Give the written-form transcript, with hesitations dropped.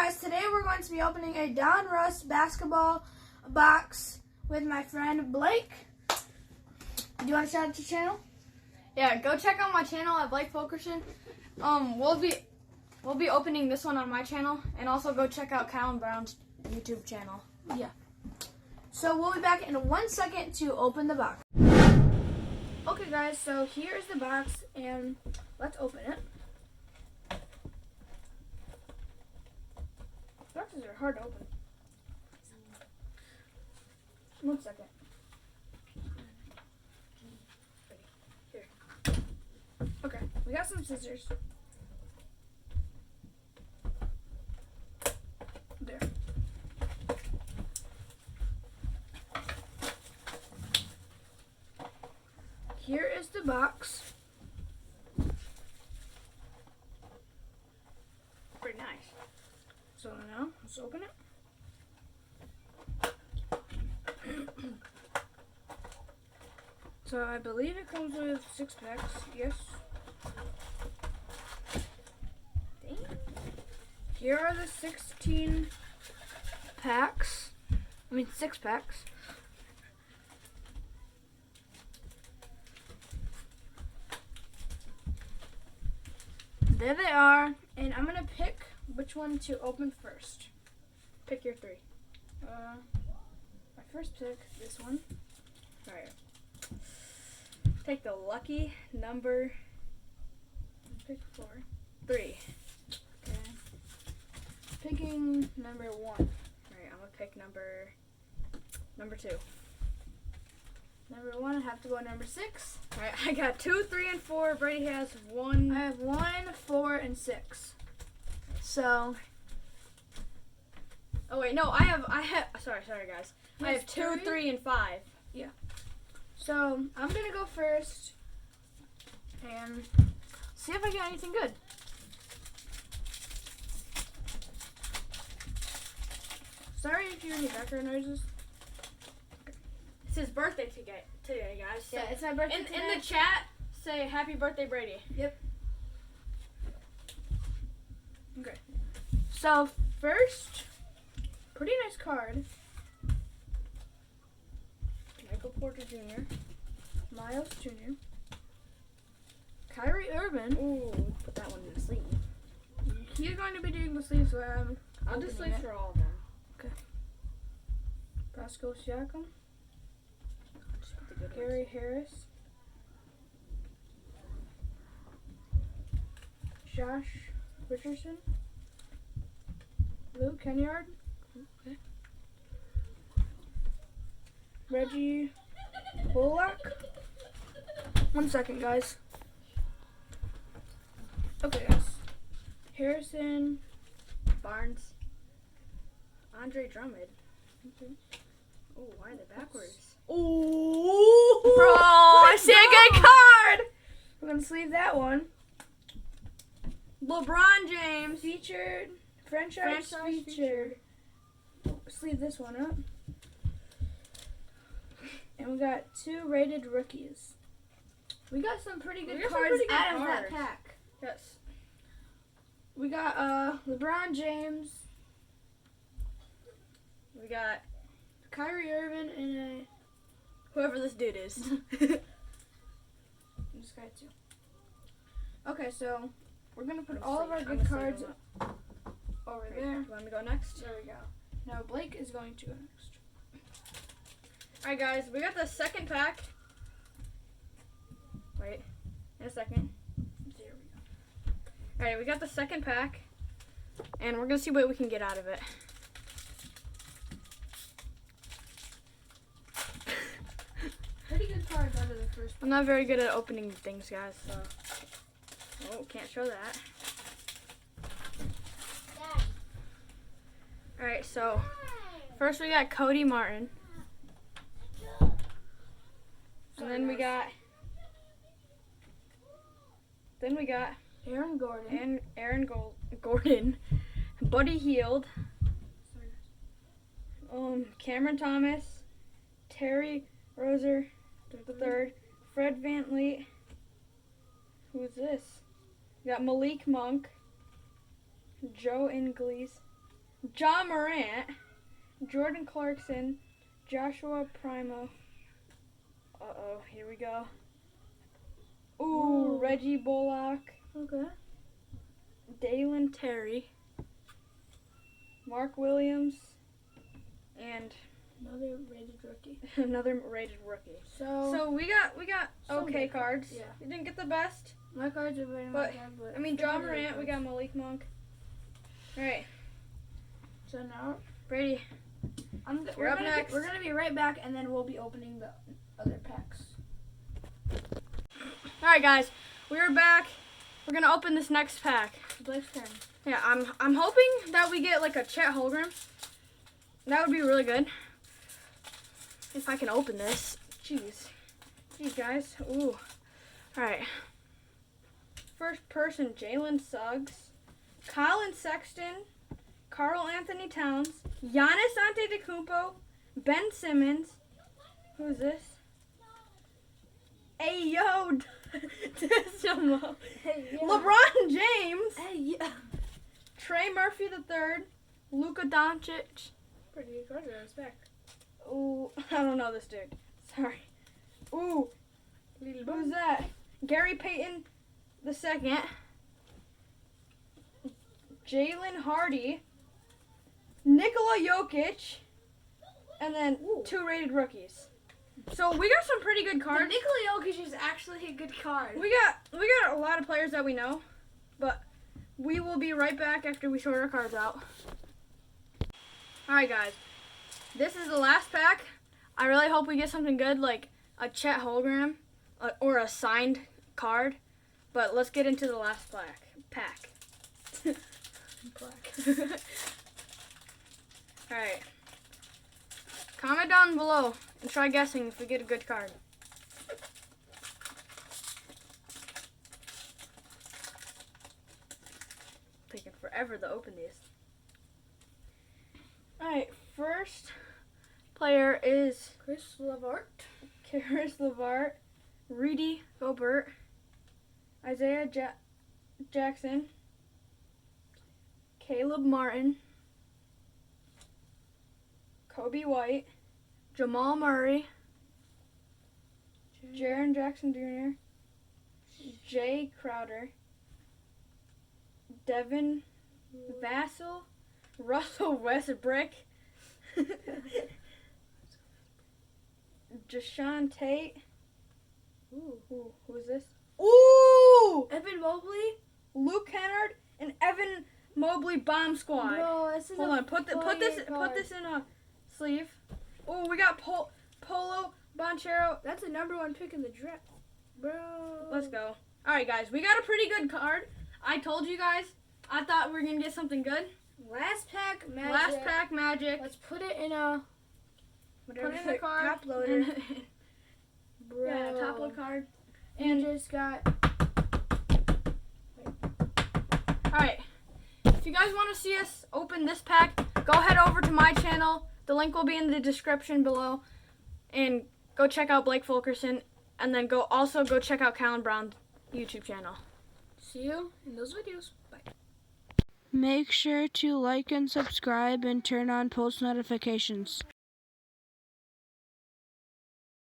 guys, today we're going to be opening a DonRuss basketball box with my friend Blake. Do you want to shout out your channel? Yeah, go check out my channel at Blake Fulkerson. We'll be opening this one on my channel, and also go check out Kyle and Brown's YouTube channel. Yeah. So we'll be back in 1 second to open the box. Okay guys, so here's the box and let's open it. Boxes are hard to open. 1 second. Here. Okay, we got some scissors. There. Here is the box. Pretty nice. So now, let's open it. So I believe it comes with 6 packs, yes. Dang. Here are the 16 packs. I mean 6 packs. There they are, and I'm gonna pick which one to open first. Pick your 3. My first pick, this one. Alright. Take the lucky number Pick 4. 3. Okay. Picking number 1. Alright, I'm gonna pick number 2. Number 1, I have to go number 6. Alright, I got 2, 3, and 4. Brady has 1. I have 1, 4, and 6. So, Oh wait, no, I have. Sorry, guys. I Yes, have 2, 3. 3, and 5. so I'm gonna go first and see if I get anything good. Sorry if you hear any background noises. It's his birthday today, guys. So Yeah, it's my birthday in today. the chat, say happy birthday, Brady. Yep. Okay. So first, pretty nice card. Michael Porter Jr., Miles Jr., Kyrie Irving. Ooh, put that one in the sleeve. He's going to be doing the sleeves, so I'll do opening sleeves it. for all of them. Pascal Siakam, Just put the good ones. Gary Harris, Josh Richardson, Luke Kenyard, Okay. Reggie Bullock. 1 second, guys. Okay, guys. Harrison Barnes. Andre Drummond. Okay. Oh, why are they backwards? Ooh, Bro, I see a good card. We're gonna sleeve that one. LeBron James. Featured, franchise featured. Sleeve this one up. And we got 2 rated rookies. We got some pretty good We got some cards pretty good out of that cards. pack. Yes. We got LeBron James, We got Kyrie Irving, and whoever this dude is. this guy too. Okay, so we're gonna put all of our good cards over there. You want me to go next? There we go. Now Blake is going to go next. Alright, guys, we got the second pack. Wait, in a second. There we go. Alright, we got the second pack, and we're gonna see what we can get out of it. Pretty good cards out of the first. I'm not very good at opening things, guys, so. Oh, can't show that. Alright, so first we got Cody Martin. And then we got Aaron Gordon. Gordon, Buddy Hield, Cameron Thomas, Terry Rozier III, Fred VanVleet. Who is this? We got Malik Monk, Joe Ingles, John Morant, Jordan Clarkson, Joshua Primo. Uh-oh, here we go. Ooh, Reggie Bullock, Okay. Dalen Terry, Mark Williams, and Another rated rookie. another rated rookie. So So we got some okay good cards. Yeah. We didn't get the best. my cards are very But, bad, but I mean, they're John really Morant, we good. got Malik Monk. All right, So now Brady, You're up next. We're gonna be right back, and then we'll be opening the other packs. All right, guys, we are back. We're gonna open this next pack. Blake's turn. Yeah, I'm hoping that we get like a Chet Holmgren. That would be really good. If I can open this. Jeez, guys. Ooh. All right. First person, Jalen Suggs, Colin Sexton, Karl Anthony Towns, Giannis Antetokounmpo, Ben Simmons. Who's this? Hey, yo, Decimo. Hey, yeah. LeBron James, Hey, yeah. Trey Murphy III, Luka Doncic. Pretty good cards on his back. Ooh, I don't know this dude. Sorry. Ooh, who's that? Gary Payton II, Jalen Hardy, Nikola Jokic, and then two rated rookies. So we got some pretty good The cards. Nikola Jokic is actually a good card. We got a lot of players that we know, but we will be right back after we sort our cards out. All right, guys. This is the last pack. I really hope we get something good, like a Chet Holmgren or a signed card. But let's get into the last pack. All right. Comment down below and try guessing if we get a good card. Taking forever to open these. Alright, first player is Chris LeVert. Karis LeVert, Rudy Gobert, Isaiah Jackson, Caleb Martin, Kobe White, Jamal Murray, Jaren Jackson Jr., Jay Crowder, Devin Vassell, Russell Westbrook, Jashawn Tate. Ooh, who is this? Ooh! Evan Mobley. Luke Kennard and Evan Mobley Bomb Squad. Bro, this is Hold a on, put this card. in a sleeve. Oh, we got Polo Banchero. That's the #1 pick in the draft, bro. Let's go. All right, guys, we got a pretty good card. I told you guys. I thought we were gonna get something good. Last pack, Magic. Last pack, Magic. Let's put it in a. Put in the card. Top loader. Bro. Yeah, top load card. And just got. All right. If you guys want to see us open this pack, go head over to my channel. The link will be in the description below. And go check out Blake Fulkerson. And then go check out Callan Brown's YouTube channel. See you in those videos. Bye. Make sure to like and subscribe and turn on post notifications.